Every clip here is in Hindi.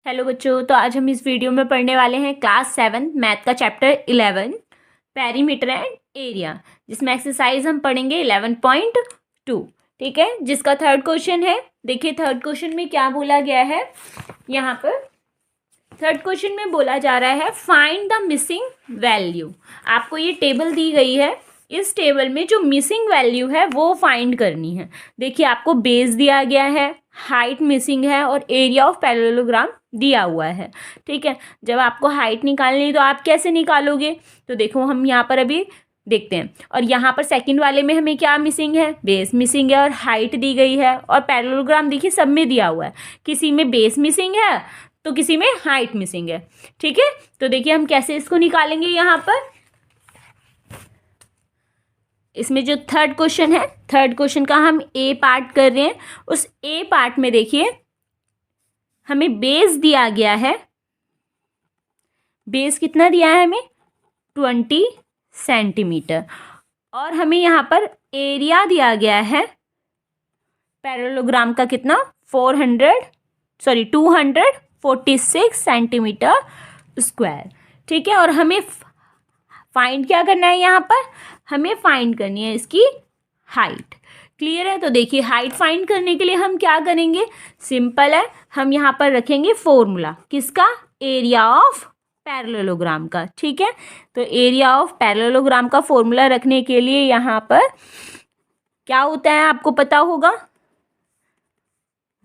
हेलो बच्चों, तो आज हम इस वीडियो में पढ़ने वाले हैं क्लास 7 मैथ का चैप्टर 11 पेरीमीटर एंड एरिया, जिसमें एक्सरसाइज हम पढ़ेंगे 11.2। ठीक है, जिसका थर्ड क्वेश्चन है। देखिए थर्ड क्वेश्चन में क्या बोला गया है। यहाँ पर थर्ड क्वेश्चन में बोला जा रहा है फाइंड द मिसिंग वैल्यू। आपको ये टेबल दी गई है, इस टेबल में जो मिसिंग वैल्यू है वो फाइंड करनी है। देखिए आपको बेस दिया गया है, हाइट मिसिंग है और एरिया ऑफ पैरेललोग्राम दिया हुआ है। ठीक है, जब आपको हाइट निकालनी है तो आप कैसे निकालोगे, तो देखो हम यहाँ पर अभी देखते हैं। और यहाँ पर सेकंड वाले में हमें क्या मिसिंग है, बेस मिसिंग है और हाइट दी गई है। और पैरेललोग्राम देखिए सब में दिया हुआ है, किसी में बेस मिसिंग है तो किसी में हाइट मिसिंग है। ठीक है, तो देखिए हम कैसे इसको निकालेंगे। यहाँ पर इसमें जो थर्ड क्वेश्चन है, थर्ड क्वेश्चन का हम ए पार्ट कर रहे हैं। उस ए पार्ट में देखिए हमें बेस दिया गया है। बेस कितना दिया है हमें, 20 सेंटीमीटर। और हमें यहाँ पर एरिया दिया गया है पैरेललोग्राम का कितना, 246 सेंटीमीटर स्क्वायर। ठीक है, और हमें फाइंड क्या करना है, यहाँ पर हमें फाइंड करनी है इसकी हाइट। क्लियर है, तो देखिए हाइट फाइंड करने के लिए हम क्या करेंगे, सिंपल है, हम यहाँ पर रखेंगे फॉर्मूला किसका, एरिया ऑफ पैरेललोग्राम का। ठीक है, तो एरिया ऑफ पैरेललोग्राम का फॉर्मूला रखने के लिए यहाँ पर क्या होता है आपको पता होगा,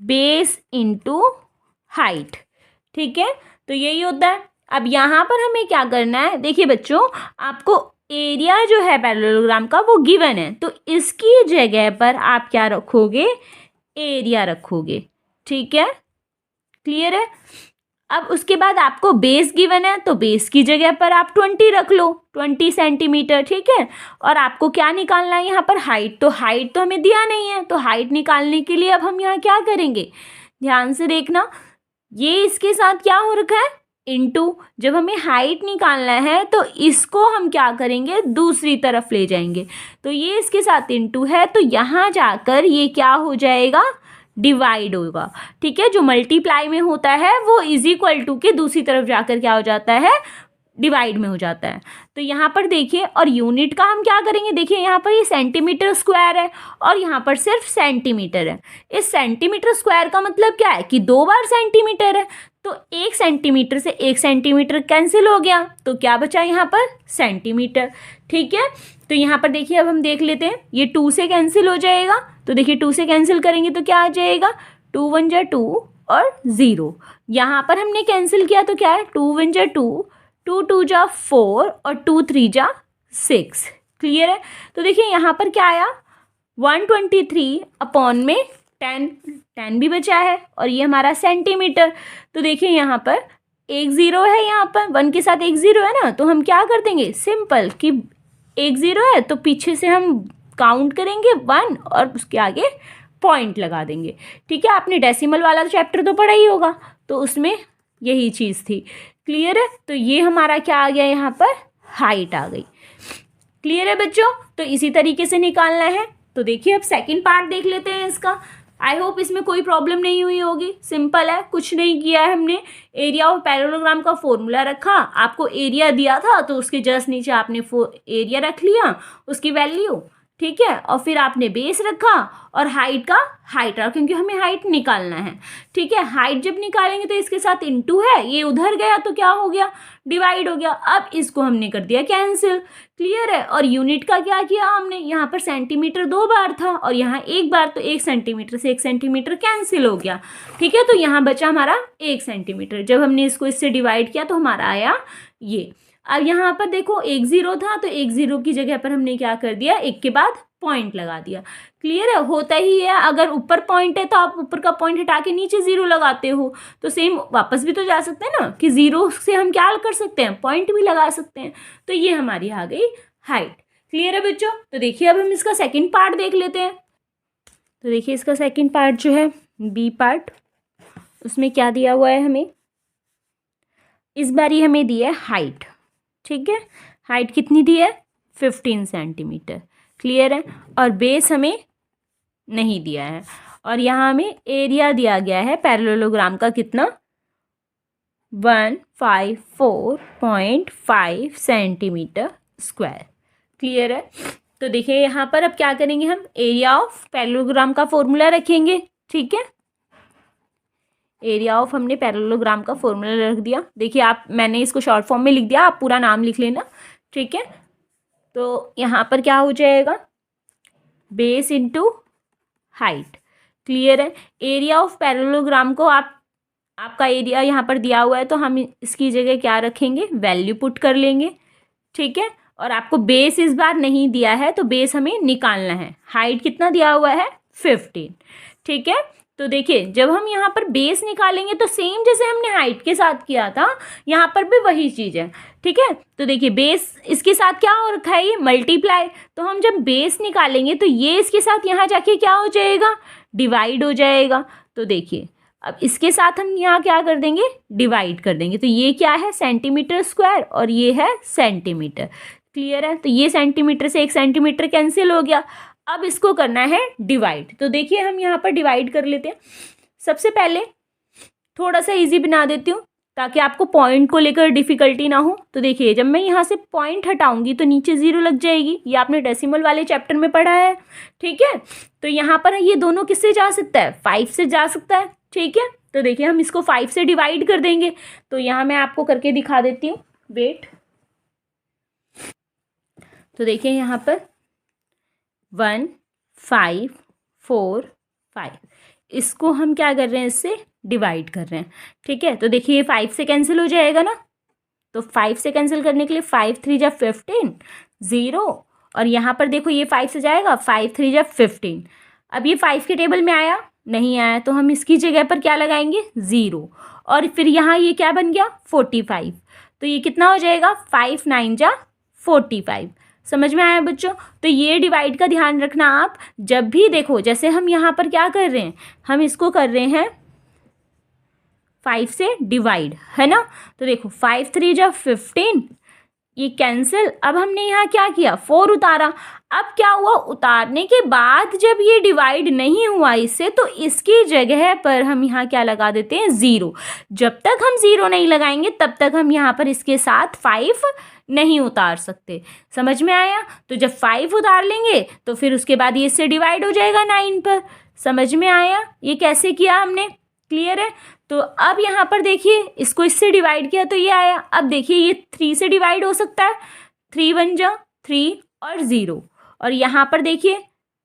बेस इंटू हाइट। ठीक है, तो यही होता है। अब यहाँ पर हमें क्या करना है, देखिए बच्चों आपको एरिया जो है पैरेललोग्राम का वो गिवन है, तो इसकी जगह पर आप क्या रखोगे, एरिया रखोगे। ठीक है, क्लियर है। अब उसके बाद आपको बेस गिवन है, तो बेस की जगह पर आप 20 रख लो, 20 सेंटीमीटर। ठीक है, और आपको क्या निकालना है यहाँ पर, हाइट। तो हाइट तो हमें दिया नहीं है, तो हाइट निकालने के लिए अब हम यहाँ क्या करेंगे, ध्यान से देखना, ये इसके साथ क्या हो रखा है, इनटू। जब हमें हाइट निकालना है तो इसको हम क्या करेंगे, दूसरी तरफ ले जाएंगे, तो ये इसके साथ इनटू है, तो यहाँ जाकर ये क्या हो जाएगा, डिवाइड होगा। ठीक है, जो मल्टीप्लाई में होता है वो इज इक्वल टू के दूसरी तरफ जाकर क्या हो जाता है, डिवाइड में हो जाता है। तो यहाँ पर देखिए, और यूनिट का हम क्या करेंगे, देखिए यहाँ पर ये सेंटीमीटर स्क्वायर है और यहाँ पर सिर्फ सेंटीमीटर है। इस सेंटीमीटर स्क्वायर का मतलब क्या है कि 2 बार सेंटीमीटर है, तो 1 सेंटीमीटर से 1 सेंटीमीटर कैंसिल हो गया, तो क्या बचा यहाँ पर, सेंटीमीटर। ठीक है, तो यहाँ पर देखिए अब हम देख लेते हैं, ये 2 से कैंसिल हो जाएगा, तो देखिए 2 से कैंसिल करेंगे तो क्या आ जाएगा, 2 1 जा 2 और 0। यहाँ पर हमने कैंसिल किया तो क्या है, 2 1 जा 2, 2 2 जा 4 और 2 3 जा 6। क्लियर है, तो देखिए यहाँ पर क्या आया, 123 अपॉन में 10 भी बचा है और ये हमारा सेंटीमीटर। तो देखिए यहाँ पर 1 0 है, यहाँ पर 1 के साथ 1 0 है ना, तो हम क्या कर देंगे, सिंपल कि 1 0 है तो पीछे से हम काउंट करेंगे 1 और उसके आगे पॉइंट लगा देंगे। ठीक है, आपने डेसिमल वाला चैप्टर तो पढ़ा ही होगा, तो उसमें यही चीज़ थी। क्लियर है, तो ये हमारा क्या आ गया, यहाँ पर हाइट आ गई। क्लियर है बच्चों, तो इसी तरीके से निकालना है। तो देखिए अब सेकंड पार्ट देख लेते हैं इसका। आई होप इसमें कोई प्रॉब्लम नहीं हुई होगी, सिंपल है, कुछ नहीं किया है हमने। एरिया ऑफ पैरेललोग्राम का फॉर्मूला रखा, आपको एरिया दिया था तो उसके जस्ट नीचे आपने एरिया रख लिया, उसकी वैल्यू। ठीक है, और फिर आपने बेस रखा और हाइट का हाइट रखा, क्योंकि हमें हाइट निकालना है। ठीक है, हाइट जब निकालेंगे तो इसके साथ इनटू है, ये उधर गया तो क्या हो गया, डिवाइड हो गया। अब इसको हमने कर दिया कैंसिल। क्लियर है, और यूनिट का क्या किया हमने, यहाँ पर सेंटीमीटर 2 बार था और यहाँ 1 बार, तो 1 सेंटीमीटर से 1 सेंटीमीटर कैंसिल हो गया। ठीक है, तो यहाँ बचा हमारा 1 सेंटीमीटर। जब हमने इसको इससे डिवाइड किया तो हमारा आया ये। अब यहाँ पर देखो 1 0 था, तो 1 0 की जगह पर हमने क्या कर दिया, 1 के बाद पॉइंट लगा दिया। क्लियर है, होता ही है, अगर ऊपर पॉइंट है तो आप ऊपर का पॉइंट हटा के नीचे 0 लगाते हो, तो सेम वापस भी तो जा सकते हैं ना, कि 0 से हम क्या कर सकते हैं, पॉइंट भी लगा सकते हैं। तो ये हमारी आ गई हाइट। क्लियर है बच्चों, तो देखिए अब हम इसका सेकंड पार्ट देख लेते हैं। तो देखिए इसका सेकंड पार्ट जो है, बी पार्ट, उसमें क्या दिया हुआ है हमें, इस बार ही हमें दी है हाइट। ठीक है, हाइट कितनी दी है, 15 सेंटीमीटर। क्लियर है, और बेस हमें नहीं दिया है, और यहाँ हमें एरिया दिया गया है पैरेललोग्राम का कितना, 154.5 सेंटीमीटर स्क्वायर। क्लियर है? तो देखिए यहाँ पर अब क्या करेंगे, हम एरिया ऑफ पैरेललोग्राम का फॉर्मूला रखेंगे। ठीक है, एरिया ऑफ हमने पैरेललोग्राम का फॉर्मूला रख दिया। देखिए आप, मैंने इसको शॉर्ट फॉर्म में लिख दिया, आप पूरा नाम लिख लेना। ठीक है, तो यहाँ पर क्या हो जाएगा, बेस इंटू हाइट। क्लियर है? एरिया ऑफ पैरेललोग्राम को आपका एरिया यहाँ पर दिया हुआ है, तो हम इसकी जगह क्या रखेंगे, वैल्यू पुट कर लेंगे। ठीक है, और आपको बेस इस बार नहीं दिया है, तो बेस हमें निकालना है। हाइट कितना दिया हुआ है, 15। ठीक है, तो देखिए जब हम यहाँ पर बेस निकालेंगे तो सेम जैसे हमने हाइट के साथ किया था, यहाँ पर भी वही चीज़ है। ठीक है, तो देखिए बेस इसके साथ क्या हो रखा है, ये मल्टीप्लाई। तो हम जब बेस निकालेंगे तो ये इसके साथ यहाँ जाके क्या हो जाएगा, डिवाइड हो जाएगा। तो देखिए अब इसके साथ हम यहाँ क्या कर देंगे, डिवाइड कर देंगे। तो ये क्या है, सेंटीमीटर स्क्वायर, और ये है सेंटीमीटर। क्लियर है? तो ये सेंटीमीटर से 1 सेंटीमीटर कैंसिल हो गया। अब इसको करना है डिवाइड। तो देखिए हम यहाँ पर डिवाइड कर लेते हैं। सबसे पहले थोड़ा सा इजी बना देती हूँ ताकि आपको पॉइंट को लेकर डिफिकल्टी ना हो। तो देखिए जब मैं यहाँ से पॉइंट हटाऊंगी तो नीचे 0 लग जाएगी, ये आपने डेसिमल वाले चैप्टर में पढ़ा है। ठीक है, तो यहाँ पर ये दोनों किससे जा सकता है, 5 से जा सकता है। ठीक है, तो देखिए हम इसको 5 से डिवाइड कर देंगे। तो यहाँ मैं आपको करके दिखा देती हूँ, वेट। तो देखिए यहाँ पर 1 5 4 5, इसको हम क्या कर रहे हैं, इससे डिवाइड कर रहे हैं। ठीक है, तो देखिए ये 5 से कैंसिल हो जाएगा ना, तो 5 से कैंसिल करने के लिए 5 3 जा 15, 0, और यहाँ पर देखो ये 5 से जाएगा, 5 3 जा 15। अब ये 5 के टेबल में आया नहीं आया, तो हम इसकी जगह पर क्या लगाएंगे, 0, और फिर यहाँ ये क्या बन गया, 45। तो ये कितना हो जाएगा, 5 9 जा 45। समझ में आया बच्चों? तो ये डिवाइड का ध्यान रखना आप जब भी देखो, जैसे हम यहाँ पर क्या कर रहे हैं, हम इसको कर रहे हैं 5 से डिवाइड, है ना। तो देखो 5 3 जा 15, ये कैंसिल। अब हमने यहाँ क्या किया, 4 उतारा। अब क्या हुआ, उतारने के बाद जब ये डिवाइड नहीं हुआ इससे, तो इसकी जगह पर हम यहाँ क्या लगा देते हैं, 0। जब तक हम 0 नहीं लगाएंगे तब तक हम यहाँ पर इसके साथ 5 नहीं उतार सकते। समझ में आया? तो जब 5 उतार लेंगे तो फिर उसके बाद ये इससे डिवाइड हो जाएगा 9 पर। समझ में आया ये कैसे किया हमने? क्लियर है? तो अब यहाँ पर देखिए इसको इससे डिवाइड किया तो ये आया। अब देखिए ये 3 से डिवाइड हो सकता है, 3 1 जा 3 और 0, और यहाँ पर देखिए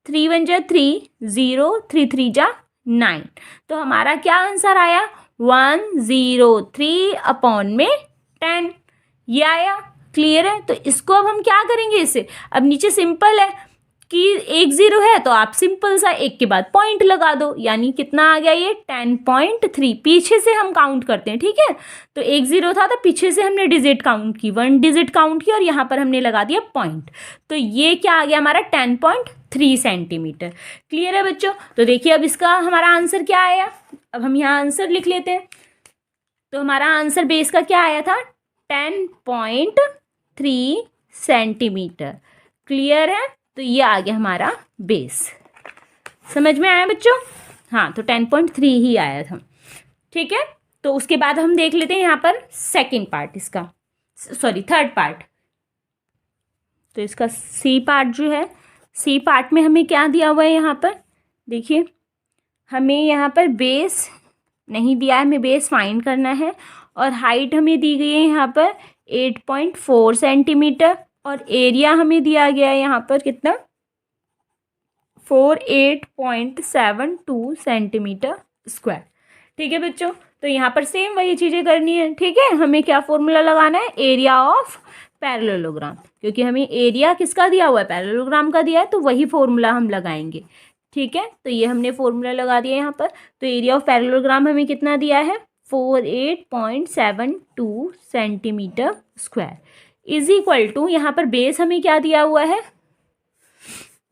3 1 जा 3, 0, 3 3 जा 9। तो हमारा क्या आंसर आया, 103/10, ये आया। क्लियर है? तो इसको अब हम क्या करेंगे, इसे अब नीचे सिंपल है कि 1 0 है तो आप सिंपल सा 1 के बाद पॉइंट लगा दो, यानी कितना आ गया ये 10.3। पीछे से हम काउंट करते हैं। ठीक है, तो 1 0 था तो पीछे से हमने डिजिट काउंट की, 1 डिजिट काउंट की, और यहाँ पर हमने लगा दिया पॉइंट। तो ये क्या आ गया हमारा, 10.3 सेंटीमीटर। क्लियर है बच्चों? तो देखिए अब इसका हमारा आंसर क्या आया, अब हम यहाँ आंसर लिख लेते हैं। तो हमारा आंसर बेस का क्या आया था, 10.3 सेंटीमीटर। क्लियर है? तो ये आ गया हमारा बेस। समझ में आया बच्चों? हाँ, तो 10.3 ही आया था। ठीक है, तो उसके बाद हम देख लेते हैं यहाँ पर सेकंड पार्ट इसका, सॉरी थर्ड पार्ट। तो इसका सी पार्ट जो है, सी पार्ट में हमें क्या दिया हुआ है, यहाँ पर देखिए हमें यहाँ पर बेस नहीं दिया है, हमें बेस फाइंड करना है, और हाइट हमें दी गई है यहाँ पर 8.4 सेंटीमीटर, और एरिया हमें दिया गया है यहाँ पर कितना, 48.72 सेंटीमीटर स्क्वायर। ठीक है बच्चों, तो यहाँ पर सेम वही चीज़ें करनी है। ठीक है, हमें क्या फॉर्मूला लगाना है, एरिया ऑफ पैरेललोग्राम, क्योंकि हमें एरिया किसका दिया हुआ है, पैरेललोग्राम का दिया है, तो वही फॉर्मूला हम लगाएंगे। ठीक है, तो ये हमने फॉर्मूला लगा दिया यहाँ पर। तो एरिया ऑफ पैरेललोग्राम हमें कितना दिया है, 48.72 centimetre square is equal to, यहाँ पर बेस हमें क्या दिया हुआ है,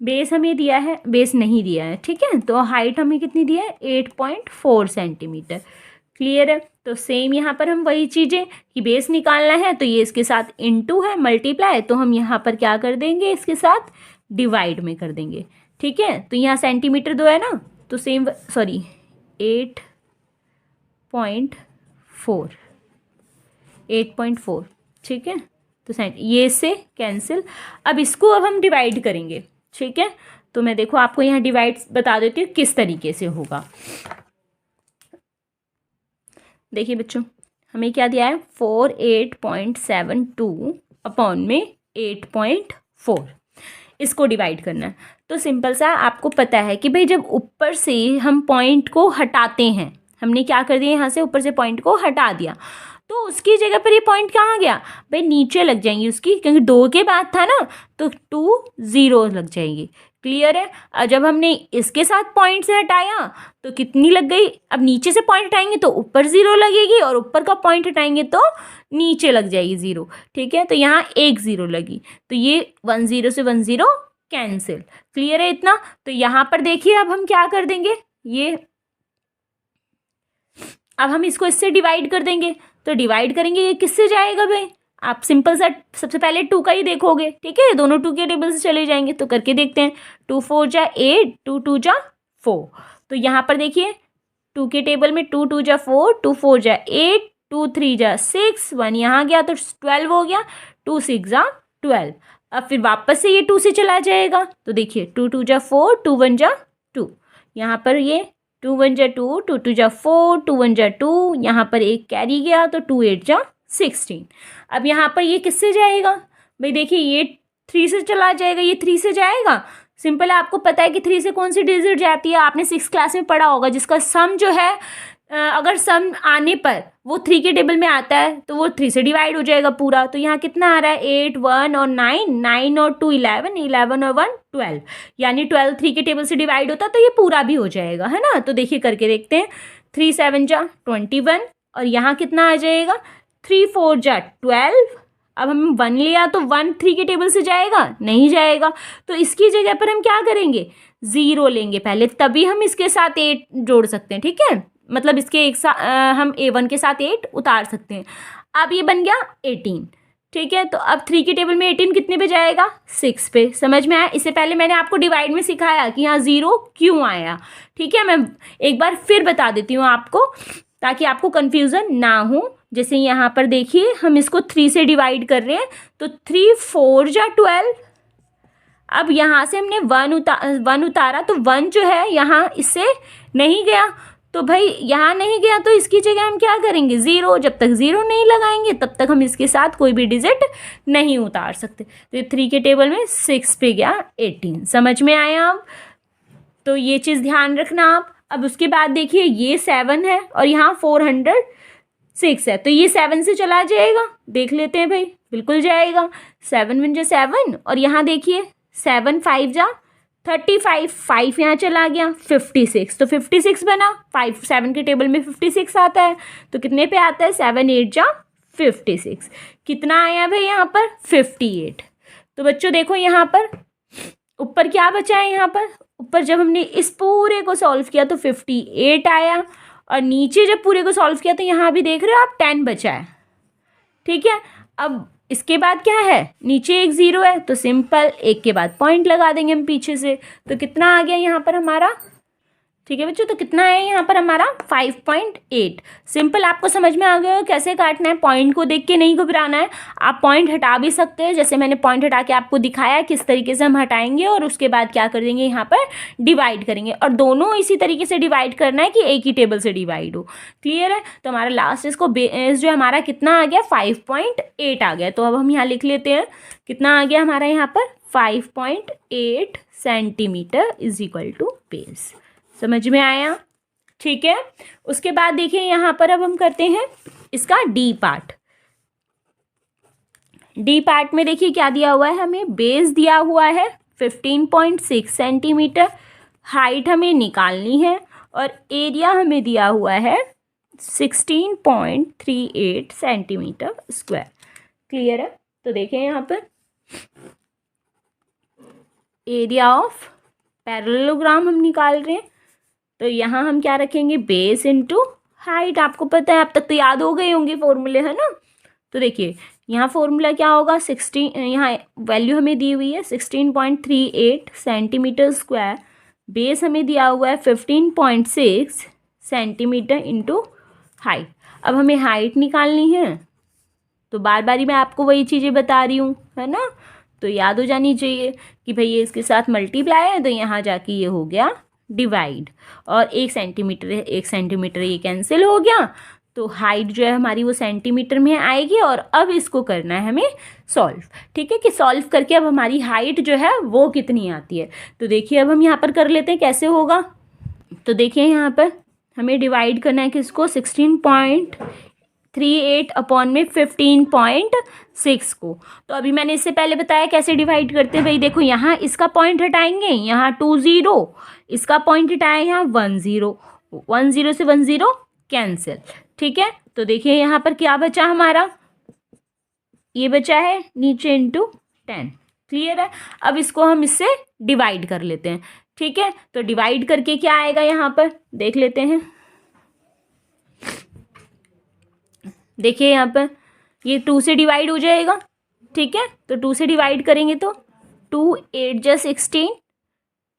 बेस हमें दिया है, बेस नहीं दिया है। ठीक है, तो हाइट हमें कितनी दी है, 8.4 सेंटीमीटर। क्लियर है? तो सेम यहाँ पर हम वही चीज़ें कि बेस निकालना है, तो ये इसके साथ इनटू है, मल्टीप्लाई, तो हम यहाँ पर क्या कर देंगे, इसके साथ डिवाइड में कर देंगे। ठीक है, तो यहाँ सेंटीमीटर 2 है ना, तो सेम सॉरी 8.4 8.4, ठीक है। तो ये से कैंसिल। अब इसको हम डिवाइड करेंगे, ठीक है। तो मैं देखो आपको यहाँ डिवाइड बता देती हूँ किस तरीके से होगा। देखिए बच्चों, हमें क्या दिया है, 48.72 अपॉन में 8.4, इसको डिवाइड करना है। तो सिंपल सा आपको पता है कि भाई जब ऊपर से हम पॉइंट को हटाते हैं, हमने क्या कर दिया, यहाँ से ऊपर से पॉइंट को हटा दिया, तो उसकी जगह पर ये पॉइंट कहाँ गया भाई, नीचे लग जाएंगी उसकी, क्योंकि 2 के बाद था ना, तो 2 0 लग जाएंगी। क्लियर है। और जब हमने इसके साथ पॉइंट से हटाया तो कितनी लग गई, अब नीचे से पॉइंट हटाएंगे तो ऊपर 0 लगेगी, और ऊपर का पॉइंट हटाएंगे तो नीचे लग जाएगी 0, ठीक है। तो यहाँ 1 0 लगी, तो ये 1 0 से 1 0 कैंसिल। क्लियर है इतना। तो यहाँ पर देखिए अब हम क्या कर देंगे, ये अब हम इसको इससे डिवाइड कर देंगे। तो डिवाइड करेंगे, ये किससे जाएगा भाई, आप सिंपल सा सबसे पहले 2 का ही देखोगे, ठीक है। दोनों 2 के टेबल से चले जाएंगे, तो करके देखते हैं। 2 4 जा 8, 2 2 जा 4। तो यहाँ पर देखिए 2 के टेबल में 2 2 जा 4, 2 4 जा 8, 2 3 जा 6, 1 यहाँ गया तो 12 हो गया, 2 6 जा 12। अब फिर वापस से ये 2 से चला जाएगा, तो देखिए 2 2 जा 4, 2 1 जा 2, यहाँ पर ये 2 1 जा 2, 2 2 जा 4, 2 1 जा 2, यहाँ पर एक कैरी गया तो 2 8 जा 16। अब यहाँ पर ये किससे जाएगा भाई, देखिए ये 3 से चला जाएगा, ये 3 से जाएगा। सिंपल है, आपको पता है कि 3 से कौन सी डिजिट जाती है, आपने 6 क्लास में पढ़ा होगा, जिसका सम जो है अगर सम आने पर वो 3 के टेबल में आता है तो वो 3 से डिवाइड हो जाएगा पूरा। तो यहाँ कितना आ रहा है, 8 1 और 9, 9 और 2 11, 11 और 1 12, यानी 12 3 के टेबल से डिवाइड होता तो ये पूरा भी हो जाएगा, है ना। तो देखिए करके देखते हैं। 3 7 जा 21, और यहाँ कितना आ जाएगा, 3 4 जा 12। अब हम 1 लिया तो 1 3 के टेबल से जाएगा, नहीं जाएगा। तो इसकी जगह पर हम क्या करेंगे, 0 लेंगे पहले, तभी हम इसके साथ 8 जोड़ सकते हैं, ठीक है। मतलब इसके एक साथ हम A1 के साथ 8 उतार सकते हैं। अब ये बन गया 18, ठीक है। तो अब 3 के टेबल में 18 कितने पे जाएगा, 6 पे। समझ में आया। इससे पहले मैंने आपको डिवाइड में सिखाया कि यहाँ 0 क्यों आया, ठीक है। मैं एक बार फिर बता देती हूँ आपको, ताकि आपको कन्फ्यूज़न ना हो। जैसे यहाँ पर देखिए हम इसको 3 से डिवाइड कर रहे हैं, तो 3 4 जा 12। अब यहाँ से हमने 1 उतारा, तो 1 जो है यहाँ इससे नहीं गया, तो भाई यहाँ नहीं गया, तो इसकी जगह हम क्या करेंगे, 0। जब तक 0 नहीं लगाएंगे तब तक हम इसके साथ कोई भी डिजिट नहीं उतार सकते। तो 3 के टेबल में 6 पे गया 18। समझ में आया अब, तो ये चीज़ ध्यान रखना आप। अब उसके बाद देखिए ये 7 है और यहाँ 406 है, तो ये 7 से चला जाएगा, देख लेते हैं भाई, बिल्कुल जाएगा। 7 1 जा 7, और यहाँ देखिए 7 5 जा 35, 5 यहाँ चला गया, 56, तो 56 बना। 5 7 के टेबल में 56 आता है, तो कितने पे आता है, 7 8 जा 56। कितना आया भाई यहाँ पर, 58। तो बच्चों देखो यहाँ पर ऊपर क्या बचा है, यहाँ पर ऊपर जब हमने इस पूरे को सॉल्व किया तो 58 आया, और नीचे जब पूरे को सॉल्व किया तो यहाँ भी देख रहे हो आप 10 बचा है, ठीक है। अब इसके बाद क्या है, नीचे एक 0 है, तो सिंपल 1 के बाद पॉइंट लगा देंगे हम पीछे से। तो कितना आ गया यहाँ पर हमारा, ठीक है बच्चों। तो कितना है यहाँ पर हमारा, 5.8। सिंपल, आपको समझ में आ गया हो कैसे काटना है। पॉइंट को देख के नहीं घबराना है, आप पॉइंट हटा भी सकते हैं, जैसे मैंने पॉइंट हटा के आपको दिखाया किस तरीके से हम हटाएंगे, और उसके बाद क्या कर देंगे, यहाँ पर डिवाइड करेंगे। और दोनों इसी तरीके से डिवाइड करना है कि एक ही टेबल से डिवाइड हो। क्लियर है। तो हमारा लास्ट इसको बेस जो हमारा कितना आ गया, 5.8 आ गया। तो अब हम यहाँ लिख लेते हैं, कितना आ गया हमारा यहाँ पर, 5.8 centimetre is equal to base. समझ में आया, ठीक है। उसके बाद देखिए यहाँ पर अब हम करते हैं इसका डी पार्ट। डी पार्ट में देखिए क्या दिया हुआ है, हमें बेस दिया हुआ है 15.6 सेंटीमीटर, हाइट हमें निकालनी है, और एरिया हमें दिया हुआ है 16.38 सेंटीमीटर स्क्वायर। क्लियर है। तो देखिए यहाँ पर एरिया ऑफ पैरेललोग्राम हम निकाल रहे हैं, तो यहाँ हम क्या रखेंगे, बेस इंटू हाइट। आपको पता है, अब तक तो याद हो गए होंगे फॉर्मूले, है ना। तो देखिए यहाँ फॉर्मूला क्या होगा, 16, यहाँ वैल्यू हमें दी हुई है 16.38 सेंटीमीटर स्क्वायर, बेस हमें दिया हुआ है 15.6 सेंटीमीटर इंटू हाइट। अब हमें हाइट निकालनी है, तो बार बार ही मैं आपको वही चीज़ें बता रही हूँ, है ना। तो याद हो जानी चाहिए कि भाई ये इसके साथ मल्टीप्लाई है तो यहाँ जाके ये हो गया डिवाइड, और 1 सेंटीमीटर है, 1 सेंटीमीटर ये कैंसिल हो गया। तो हाइट जो है हमारी वो सेंटीमीटर में आएगी, और अब इसको करना है हमें सॉल्व। ठीक है, कि सॉल्व करके अब हमारी हाइट जो है वो कितनी आती है। तो देखिए अब हम यहाँ पर कर लेते हैं कैसे होगा। तो देखिए यहाँ पर हमें डिवाइड करना है किसको, 16.38 अपॉन में 15.6 को। तो अभी मैंने इससे पहले बताया कैसे डिवाइड करते हैं। भाई देखो यहाँ इसका पॉइंट हटाएंगे, यहाँ 20, इसका पॉइंट हटाए यहाँ 10, 10 से 10 कैंसिल। ठीक है, तो देखिए यहाँ पर क्या बचा हमारा, ये बचा है नीचे इंटू 10। क्लियर है। अब इसको हम इससे डिवाइड कर लेते हैं। ठीक है, तो डिवाइड करके क्या आएगा यहाँ पर देख लेते हैं। देखिए यहाँ पर ये 2 से डिवाइड हो जाएगा। ठीक है, तो 2 से डिवाइड करेंगे तो 2 8 जा 16,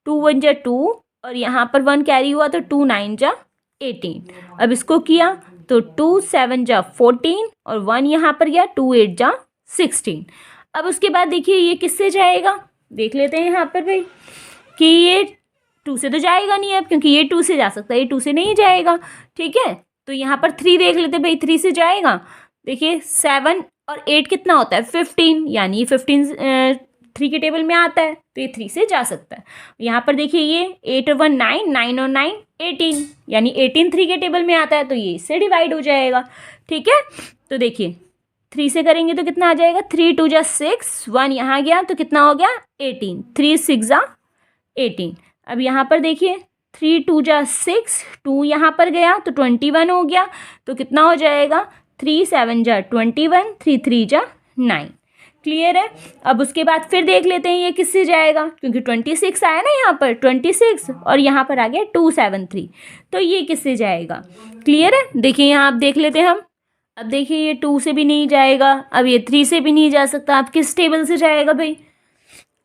2 1 जा 2, और यहाँ पर 1 कैरी हुआ तो 2 9 जा 18। अब इसको किया तो 2 7 जा 14, और 1 यहाँ पर गया, 2 8 जा 16। अब उसके बाद देखिए ये किससे जाएगा, देख लेते हैं यहाँ पर भाई कि ये 2 से तो जाएगा नहीं अब, क्योंकि ये 2 से जा सकता है, ये 2 से नहीं जाएगा। ठीक है, तो यहाँ पर 3 देख लेते हैं भाई, 3 से जाएगा। देखिए 7 और 8 कितना होता है 15, यानी 15 3 के टेबल में आता है, तो ये 3 से जा सकता है। यहाँ पर देखिए ये 8 और 1 9, 9 और 9 18, यानी 18 3 के टेबल में आता है, तो ये इससे डिवाइड हो जाएगा। ठीक है, तो देखिए 3 से करेंगे तो कितना आ जाएगा, 3 2 जा 6, 1 यहाँ गया तो कितना हो गया 18, 3 6 जा 18। अब यहाँ पर देखिए 3 2 जा 6, 2 यहाँ पर गया तो 21 हो गया, तो कितना हो जाएगा 3 7 जा 21, 3 3 जा 9। क्लियर है। अब उसके बाद फिर देख लेते हैं ये किससे जाएगा, क्योंकि 26 आया ना यहाँ पर 26, और यहाँ पर आ गया 2 7 3, तो ये किससे जाएगा। क्लियर है। देखिए यहाँ आप देख लेते हैं हम। अब देखिए ये 2 से भी नहीं जाएगा, अब ये 3 से भी नहीं जा सकता। अब किस टेबल से जाएगा भाई,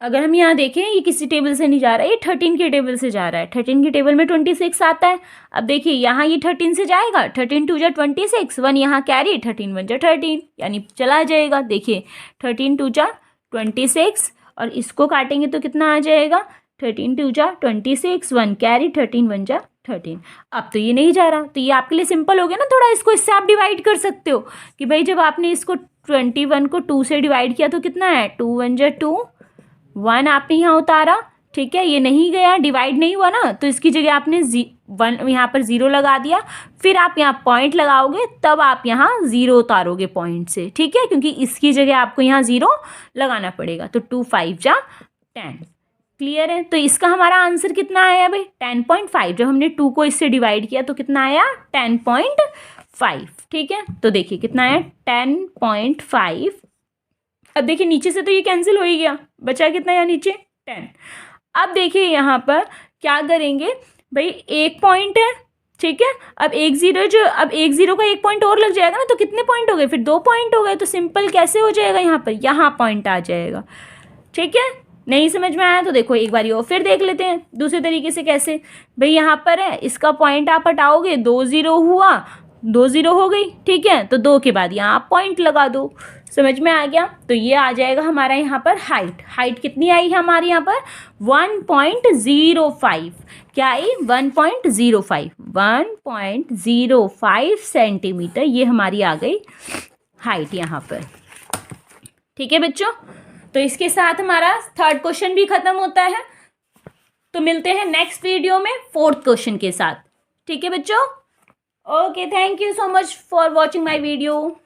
अगर हम यहाँ देखें ये किसी टेबल से नहीं जा रहा है, ये 13 के टेबल से जा रहा है। 13 के टेबल में 26 आता है। अब देखिए यहाँ ये 13 से जाएगा, 13 2 जा 26, 1 यहाँ कैरी, 13 1 जा 13, यानी चला जाएगा। देखिए 13 2 जा 26, और इसको काटेंगे तो कितना आ जाएगा 13 2 जा 26, 1 कैरी, 13 1 जा 13। अब तो ये नहीं जा रहा, तो ये आपके लिए सिंपल हो गया ना थोड़ा। इसको इससे आप डिवाइड कर सकते हो कि भाई जब आपने इसको 21 को 2 से डिवाइड किया तो कितना है 2 1 जा 2, 1 आपने यहाँ उतारा। ठीक है, ये नहीं गया, डिवाइड नहीं हुआ ना, तो इसकी जगह आपने 1 यहाँ पर 0 लगा दिया। फिर आप यहाँ पॉइंट लगाओगे, तब आप यहाँ 0 उतारोगे पॉइंट से। ठीक है, क्योंकि इसकी जगह आपको यहाँ 0 लगाना पड़ेगा। तो 2 5 जा 10। क्लियर है। तो इसका हमारा आंसर कितना आया भाई 10.5। जब हमने 2 को इससे डिवाइड किया तो कितना आया 10.5। ठीक है, तो देखिए कितना आया 10.5। अब देखिए नीचे से तो ये कैंसिल हो ही गया, बचा कितना यहाँ नीचे 10। अब देखिए यहाँ पर क्या करेंगे भाई, एक पॉइंट है। ठीक है, अब एक जीरो का एक पॉइंट और लग जाएगा ना, तो कितने पॉइंट हो गए फिर 2 पॉइंट हो गए। तो सिंपल कैसे हो जाएगा, यहाँ पर यहाँ पॉइंट आ जाएगा। ठीक है, नहीं समझ में आया तो देखो एक बार और फिर देख लेते हैं दूसरे तरीके से कैसे। भाई यहाँ पर है, इसका पॉइंट आप हटाओगे, 2 0 हुआ, 2 0 हो गई। ठीक है, तो 2 के बाद यहाँ आप पॉइंट लगा दो। समझ में आ गया। तो ये आ जाएगा हमारा यहाँ पर हाइट कितनी आई है हमारे यहाँ पर 1.05। क्या आई 1.05 सेंटीमीटर, ये हमारी आ गई हाइट यहाँ पर। ठीक है बच्चों, तो इसके साथ हमारा 3rd क्वेश्चन भी खत्म होता है। तो मिलते हैं नेक्स्ट वीडियो में 4th क्वेश्चन के साथ। ठीक है बच्चों, okay, thank you so much for watching my video.